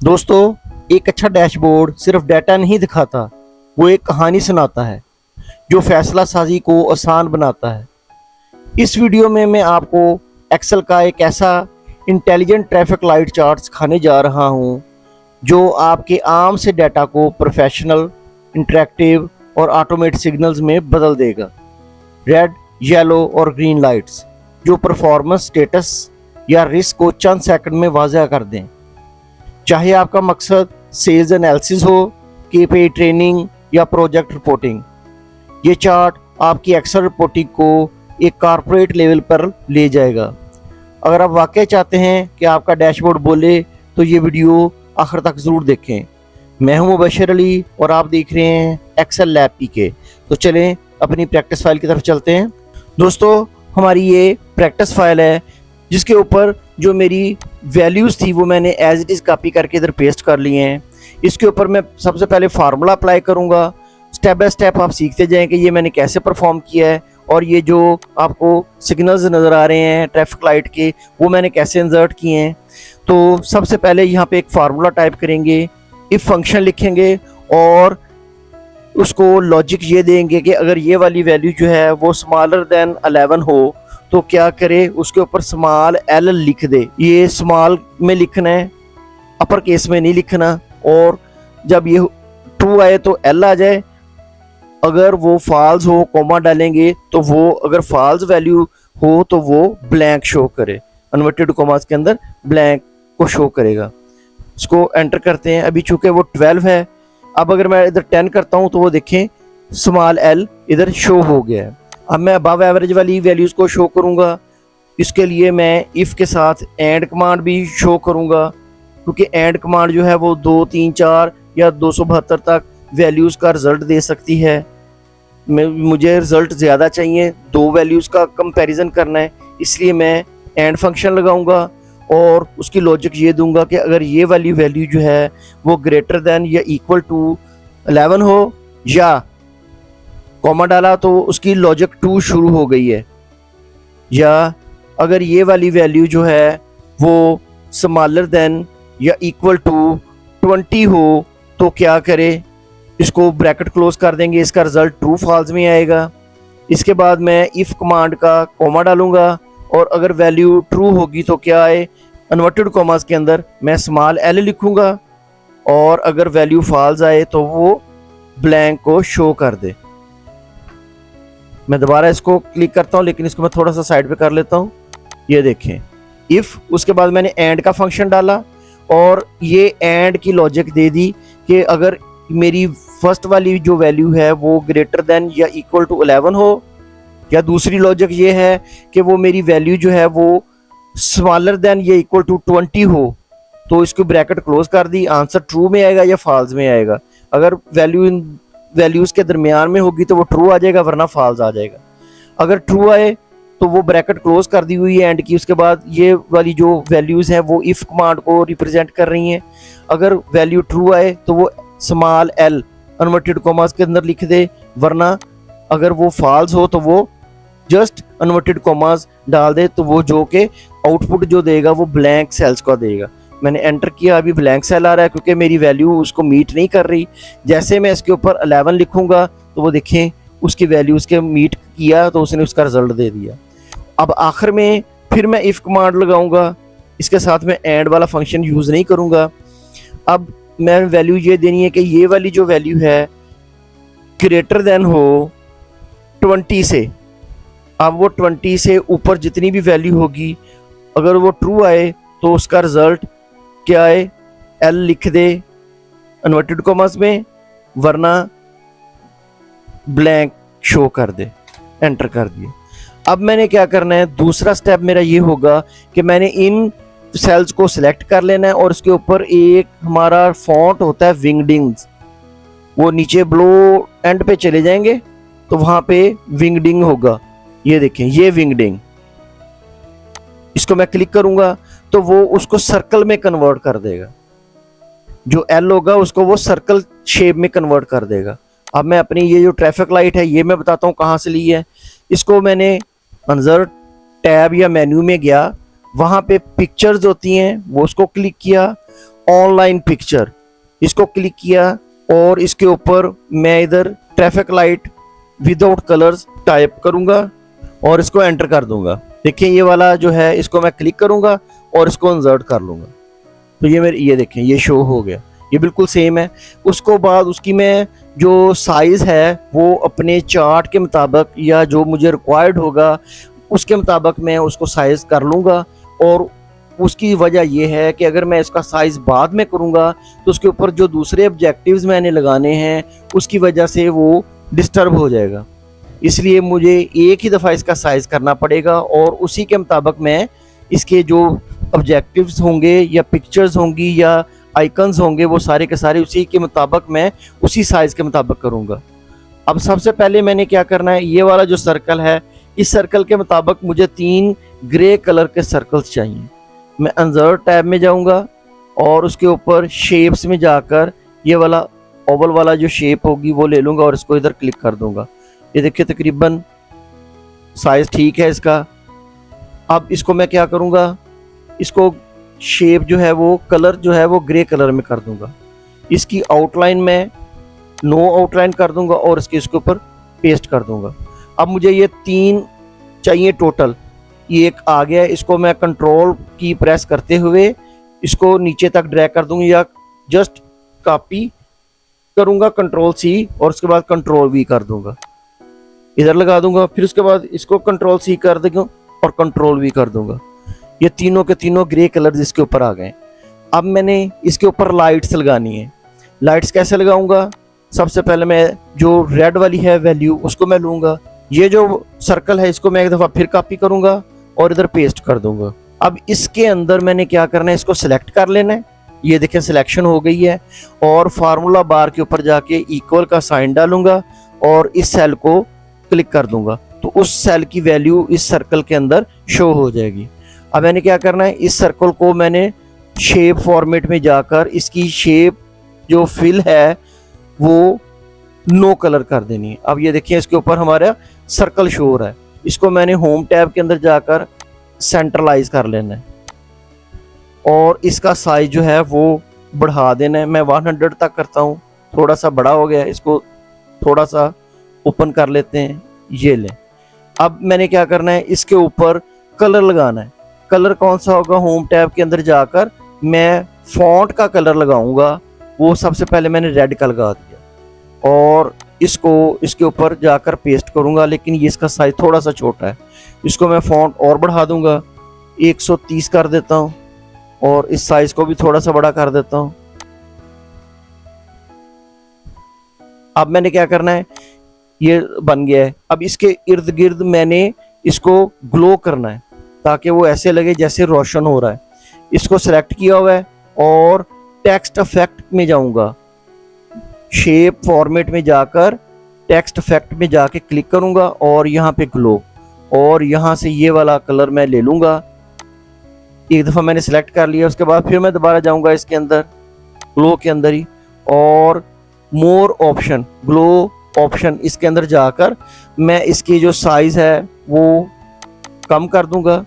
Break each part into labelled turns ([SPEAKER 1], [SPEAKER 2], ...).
[SPEAKER 1] दोस्तों, एक अच्छा डैशबोर्ड सिर्फ डाटा नहीं दिखाता, वो एक कहानी सुनाता है जो फैसला साजी को आसान बनाता है। इस वीडियो में मैं आपको एक्सेल का एक ऐसा इंटेलिजेंट ट्रैफिक लाइट चार्ट सिखाने जा रहा हूँ जो आपके आम से डाटा को प्रोफेशनल, इंटरेक्टिव और ऑटोमेट सिग्नल्स में बदल देगा। रेड, येलो और ग्रीन लाइट्स जो परफॉर्मेंस, स्टेटस या रिस्क को चंद सेकंड में वाज़ह कर दें। चाहे आपका मकसद सेल्स एनालिसिस हो, केपीआई ट्रेनिंग या प्रोजेक्ट रिपोर्टिंग, ये चार्ट आपकी एक्सेल रिपोर्टिंग को एक कॉर्पोरेट लेवल पर ले जाएगा। अगर आप वाकई चाहते हैं कि आपका डैशबोर्ड बोले तो ये वीडियो आखिर तक ज़रूर देखें। मैं हूं मुबशर अली और आप देख रहे हैं एक्सेल लैब पीके। तो चलें अपनी प्रैक्टिस फाइल की तरफ चलते हैं। दोस्तों, हमारी ये प्रैक्टिस फाइल है जिसके ऊपर जो मेरी वैल्यूज़ थी वो मैंने एज इट इज़ कॉपी करके इधर पेस्ट कर लिए हैं। इसके ऊपर मैं सबसे पहले फार्मूला अप्लाई करूँगा। स्टेप बाय स्टेप आप सीखते जाएं कि ये मैंने कैसे परफॉर्म किया है और ये जो आपको सिग्नल्स नज़र आ रहे हैं ट्रैफिक लाइट के, वो मैंने कैसे इंसर्ट किए हैं। तो सबसे पहले यहाँ पे एक फार्मूला टाइप करेंगे, इफ़ फंक्शन लिखेंगे और उसको लॉजिक ये देंगे कि अगर ये वाली वैल्यू जो है वो स्मॉलर देन 11 हो तो क्या करे, उसके ऊपर स्मॉल एल लिख दे। ये स्मॉल में लिखना है, अपर केस में नहीं लिखना। और जब ये ट्रू आए तो एल आ जाए, अगर वो फॉल्स हो कॉमा डालेंगे तो वो, अगर फॉल्स वैल्यू हो तो वो ब्लैंक शो करे, इन्वर्टेड कॉमास के अंदर ब्लैंक को शो करेगा। इसको एंटर करते हैं। अभी चूंकि वो 12 है, अब अगर मैं इधर 10 करता हूँ तो वो देखें स्मॉल एल इधर शो हो गया है। अब मैं अबव एवरेज वाली वैल्यूज़ को शो करूँगा। इसके लिए मैं इफ़ के साथ एंड कमांड भी शो करूँगा, क्योंकि एंड कमांड जो है वो 2, 3, 4 या 272 तक वैल्यूज़ का रिज़ल्ट दे सकती है। मुझे रिज़ल्ट ज़्यादा चाहिए, 2 वैल्यूज़ का कंपैरिजन करना है, इसलिए मैं एंड फंक्शन लगाऊंगा और उसकी लॉजिक ये दूंगा कि अगर ये वाली वैल्यू जो है वो ग्रेटर देन या इक्वल टू 11 हो, या कॉमा डाला तो उसकी लॉजिक 2 शुरू हो गई है, या अगर ये वाली वैल्यू जो है वो स्मॉलर देन या इक्वल टू 20 हो तो क्या करे, इसको ब्रैकेट क्लोज कर देंगे, इसका रिजल्ट ट्रू फॉल्स में आएगा। इसके बाद मैं इफ़ कमांड का कॉमा डालूंगा और अगर वैल्यू ट्रू होगी तो क्या आए, इन्वर्टेड कॉमास के अंदर मैं स्मॉल एल लिखूंगा और अगर वैल्यू फॉल्स आए तो वो ब्लैंक को शो कर दे। मैं दोबारा इसको क्लिक करता हूँ, लेकिन इसको मैं थोड़ा सा साइड पे कर लेता हूँ। ये देखें इफ़, उसके बाद मैंने एंड का फंक्शन डाला और ये एंड की लॉजिक दे दी कि अगर मेरी फर्स्ट वाली जो वैल्यू है वो ग्रेटर देन या इक्वल टू 11 हो, या दूसरी लॉजिक ये है कि वो मेरी वैल्यू जो है वो स्मॉलर देन या इक्वल टू 20 हो, तो इसको ब्रैकेट क्लोज कर दी। आंसर ट्रू में आएगा या फॉल्स में आएगा। अगर वैल्यू इन वैल्यूज़ के दरमियान में होगी तो वो ट्रू आ जाएगा, वरना फॉल्स आ जाएगा। अगर ट्रू आए तो वो ब्रैकेट क्लोज कर दी हुई है एंड की। उसके बाद ये वाली जो वैल्यूज़ हैं वो इफ़ कमांड को रिप्रेजेंट कर रही हैं। अगर वैल्यू ट्रू आए तो वो स्मॉल एल इन्वर्टेड कॉमास के अंदर लिख दे, वरना अगर वो फॉल्स हो तो वो जस्ट इन्वर्टेड कॉमास डाल दे, तो वो जो कि आउटपुट जो देगा वो ब्लैंक सेल्स का देगा। मैंने एंटर किया, अभी ब्लैंक सेल आ रहा है क्योंकि मेरी वैल्यू उसको मीट नहीं कर रही। जैसे मैं इसके ऊपर 11 लिखूंगा तो वो देखें उसकी वैल्यू उसके मीट किया तो उसने उसका रिजल्ट दे दिया। अब आखिर में फिर मैं इफ़ कमांड लगाऊंगा, इसके साथ मैं एंड वाला फंक्शन यूज़ नहीं करूंगा। अब मैं वैल्यू ये देनी है कि ये वाली जो वैल्यू है ग्रेटर देन हो 20 से। अब वो 20 से ऊपर जितनी भी वैल्यू होगी, अगर वो ट्रू आए तो उसका रिजल्ट क्या है, एल लिख दे इन्वर्टेड कॉमास में, वरना ब्लैंक शो कर दे। एंटर कर दिए। अब मैंने क्या करना है, दूसरा स्टेप मेरा ये होगा कि मैंने इन सेल्स को सिलेक्ट कर लेना है और उसके ऊपर एक हमारा फॉन्ट होता है विंगडिंग्स, वो नीचे ब्लो एंड पे चले जाएंगे तो वहां पे विंगडिंग होगा। ये देखें, ये विंगडिंग, इसको मैं क्लिक करूंगा तो वो उसको सर्कल में कन्वर्ट कर देगा। जो एल होगा उसको वो सर्कल शेप में कन्वर्ट कर देगा। अब मैं अपनी ये जो ट्रैफिक लाइट है ये मैं बताता हूँ कहाँ से ली है। इसको मैंने इंसर्ट टैब या मेन्यू में गया, वहाँ पे पिक्चर्स होती हैं वो उसको क्लिक किया ऑनलाइन पिक्चर, इसको क्लिक किया और इसके ऊपर मैं इधर traffic light without colours type करूंगा और इसको एंटर कर दूंगा। देखिए ये वाला जो है इसको मैं क्लिक करूंगा और इसको इंसर्ट कर लूंगा, तो ये देखें ये शो हो गया, ये बिल्कुल सेम है। उसको बाद उसकी मैं जो साइज़ है वो अपने चार्ट के मुताबिक या जो मुझे रिक्वायर्ड होगा उसके मुताबिक मैं उसको साइज़ कर लूँगा। और उसकी वजह यह है कि अगर मैं इसका साइज़ बाद में करूँगा तो उसके ऊपर जो दूसरे ऑब्जेक्टिव्स मैंने लगाने हैं उसकी वजह से वो डिस्टर्ब हो जाएगा, इसलिए मुझे एक ही दफ़ा इसका साइज़ करना पड़ेगा और उसी के मुताबिक मैं इसके जो ऑब्जेक्टिव्स होंगे या पिक्चर्स होंगी या आइकन्स होंगे वो सारे के सारे उसी के मुताबिक मैं उसी साइज़ के मुताबिक करूँगा। अब सबसे पहले मैंने क्या करना है, ये वाला जो सर्कल है इस सर्कल के मुताबिक मुझे 3 ग्रे कलर के सर्कल्स चाहिए। मैं इंसर्ट टैब में जाऊँगा और उसके ऊपर शेप्स में जाकर ये वाला ओवल वाला जो शेप होगी वो ले लूँगा और इसको इधर क्लिक कर दूँगा। ये देखिए तकरीबन साइज़ ठीक है इसका। अब इसको मैं क्या करूँगा, इसको शेप जो है वो कलर जो है वो ग्रे कलर में कर दूंगा। इसकी आउटलाइन में नो आउटलाइन कर दूंगा और इसके ऊपर पेस्ट कर दूंगा। अब मुझे ये 3 चाहिए टोटल, ये एक आ गया, इसको मैं कंट्रोल की प्रेस करते हुए इसको नीचे तक ड्रैग कर दूंगा या जस्ट कॉपी करूंगा कंट्रोल C और उसके बाद कंट्रोल V कर दूंगा, इधर लगा दूंगा। फिर उसके बाद इसको कंट्रोल C कर दूंगा और कंट्रोल V कर दूंगा। ये तीनों के तीनों ग्रे कलर्स इसके ऊपर आ गए। अब मैंने इसके ऊपर लाइट्स लगानी है। लाइट्स कैसे लगाऊंगा, सबसे पहले मैं जो रेड वाली है वैल्यू उसको मैं लूँगा, ये जो सर्कल है इसको मैं एक दफ़ा फिर कॉपी करूँगा और इधर पेस्ट कर दूँगा। अब इसके अंदर मैंने क्या करना है, इसको सिलेक्ट कर लेना है। ये देखें सिलेक्शन हो गई है और फार्मूला बार के ऊपर जाके इक्वल का साइन डालूंगा और इस सेल को क्लिक कर दूंगा तो उस सेल की वैल्यू इस सर्कल के अंदर शो हो जाएगी। अब मैंने क्या करना है, इस सर्कल को मैंने शेप फॉर्मेट में जाकर इसकी शेप जो फिल है वो नो कलर कर देनी है। अब ये देखिए इसके ऊपर हमारा सर्कल शो हो रहा है, इसको मैंने होम टैब के अंदर जाकर सेंट्रलाइज कर लेना है और इसका साइज जो है वो बढ़ा देना है। मैं 100 तक करता हूँ, थोड़ा सा बड़ा हो गया, इसको थोड़ा सा ओपन कर लेते हैं, ये लें। अब मैंने क्या करना है, इसके ऊपर कलर लगाना है। कलर कौन सा होगा, होम टैब के अंदर जाकर मैं फॉन्ट का कलर लगाऊंगा, वो सबसे पहले मैंने रेड का लगा दिया और इसको इसके ऊपर जाकर पेस्ट करूंगा, लेकिन ये इसका साइज थोड़ा सा छोटा है, इसको मैं फॉन्ट और बढ़ा दूंगा, 130 कर देता हूँ और इस साइज को भी थोड़ा सा बड़ा कर देता हूँ। अब मैंने क्या करना है, ये बन गया है। अब इसके इर्द गिर्द मैंने इसको ग्लो करना है ताकि वो ऐसे लगे जैसे रोशन हो रहा है। इसको सेलेक्ट किया हुआ है और टेक्स्ट इफेक्ट में जाऊंगा, शेप फॉर्मेट में जाकर टेक्स्ट इफेक्ट में जाके क्लिक करूंगा और यहाँ पे ग्लो, और यहाँ से ये वाला कलर मैं ले लूंगा। एक दफ़ा मैंने सेलेक्ट कर लिया, उसके बाद फिर मैं दोबारा जाऊंगा इसके अंदर ग्लो के अंदर ही और मोर ऑप्शन, ग्लो ऑप्शन, इसके अंदर जाकर मैं इसकी जो साइज़ है वो कम कर दूंगा,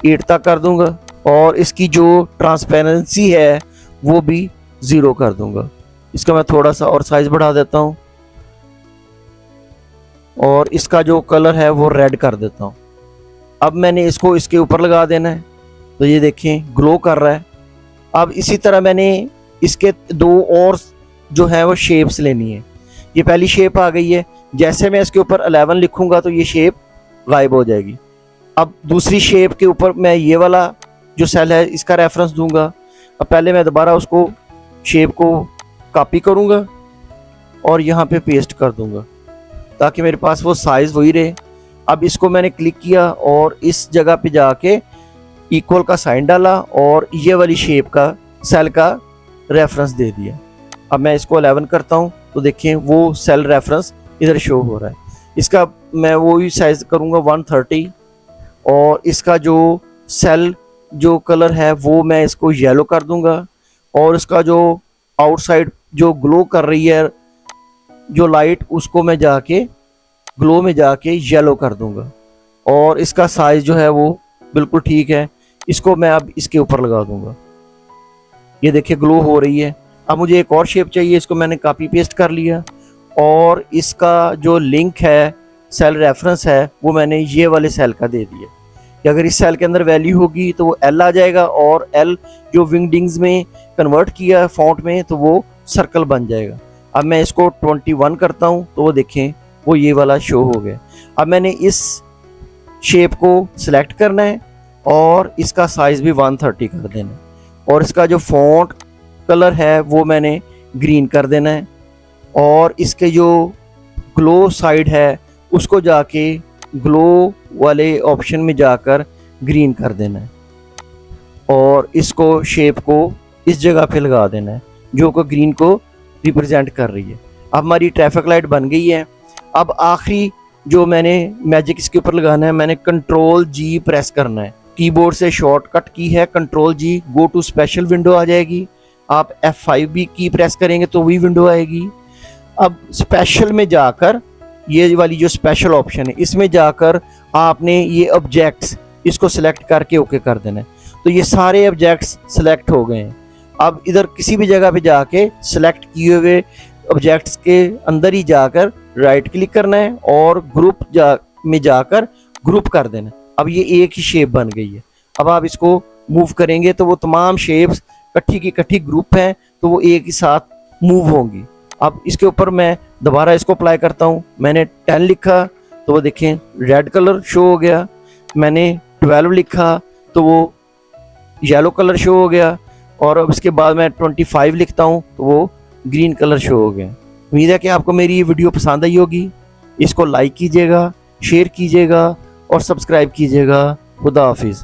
[SPEAKER 1] 8 तक कर दूंगा और इसकी जो ट्रांसपेरेंसी है वो भी 0 कर दूंगा। इसका मैं थोड़ा सा और साइज बढ़ा देता हूँ और इसका जो कलर है वो रेड कर देता हूँ। अब मैंने इसको इसके ऊपर लगा देना है, तो ये देखें ग्लो कर रहा है। अब इसी तरह मैंने इसके 2 और जो है वो शेप्स लेनी है। ये पहली शेप आ गई है, जैसे मैं इसके ऊपर 11 लिखूंगा तो ये शेप गायब हो जाएगी। अब दूसरी शेप के ऊपर मैं ये वाला जो सेल है इसका रेफरेंस दूंगा। अब पहले मैं दोबारा उसको शेप को कॉपी करूंगा और यहाँ पे पेस्ट कर दूंगा ताकि मेरे पास वो साइज़ वही रहे। अब इसको मैंने क्लिक किया और इस जगह पे जाके इक्वल का साइन डाला और ये वाली शेप का सेल का रेफरेंस दे दिया। अब मैं इसको 11 करता हूँ तो देखें वो सेल रेफरेंस इधर शो हो रहा है। इसका मैं वो ही साइज करूँगा 130 और इसका जो सेल जो कलर है वो मैं इसको येलो कर दूंगा और इसका जो आउटसाइड जो ग्लो कर रही है जो लाइट उसको मैं जाके ग्लो में जाके येलो कर दूंगा और इसका साइज जो है वो बिल्कुल ठीक है। इसको मैं अब इसके ऊपर लगा दूंगा। ये देखिए ग्लो हो रही है। अब मुझे एक और शेप चाहिए, इसको मैंने कॉपी पेस्ट कर लिया और इसका जो लिंक है, सेल रेफरेंस है, वो मैंने ये वाले सेल का दे दिया कि अगर इस सेल के अंदर वैल्यू होगी तो वो एल आ जाएगा और एल जो विंगडिंग्स में कन्वर्ट किया है फॉन्ट में तो वो सर्कल बन जाएगा। अब मैं इसको 21 करता हूँ तो वो देखें वो ये वाला शो हो गया। अब मैंने इस शेप को सिलेक्ट करना है और इसका साइज़ भी 130 कर देना है और इसका जो फॉन्ट कलर है वो मैंने ग्रीन कर देना है और इसके जो ग्लो साइड है उसको जाके ग्लो वाले ऑप्शन में जाकर ग्रीन कर देना है और इसको शेप को इस जगह पे लगा देना है जो को ग्रीन को रिप्रेजेंट कर रही है। अब हमारी ट्रैफिक लाइट बन गई है। अब आखिरी जो मैंने मैजिक इसके ऊपर लगाना है, मैंने कंट्रोल जी प्रेस करना है। कीबोर्ड से शॉर्टकट की है control G, go to special window आ जाएगी। आप F5 भी की प्रेस करेंगे तो वही विंडो आएगी। अब स्पेशल में जाकर ये वाली जो स्पेशल ऑप्शन है इसमें जाकर आपने ये ऑब्जेक्ट्स इसको सिलेक्ट करके ओके कर देना है। तो ये सारे ऑब्जेक्ट्स सिलेक्ट हो गए हैं। अब इधर किसी भी जगह पे जाके सिलेक्ट किए हुए ऑब्जेक्ट्स के अंदर ही जाकर राइट क्लिक करना है और ग्रुप में जाकर ग्रुप कर देना है। अब ये एक ही शेप बन गई है। अब आप इसको मूव करेंगे तो वो तमाम शेप्स इकट्ठी की इकट्ठी ग्रुप हैं तो वो एक ही साथ मूव होंगी। अब इसके ऊपर मैं दोबारा इसको अप्लाई करता हूँ। मैंने 10 लिखा तो वो देखें रेड कलर शो हो गया। मैंने 12 लिखा तो वो येलो कलर शो हो गया और अब इसके बाद मैं 25 लिखता हूँ तो वो ग्रीन कलर शो हो गया। उम्मीद है कि आपको मेरी ये वीडियो पसंद आई होगी। इसको लाइक कीजिएगा, शेयर कीजिएगा और सब्सक्राइब कीजिएगा। खुदा हाफिज़।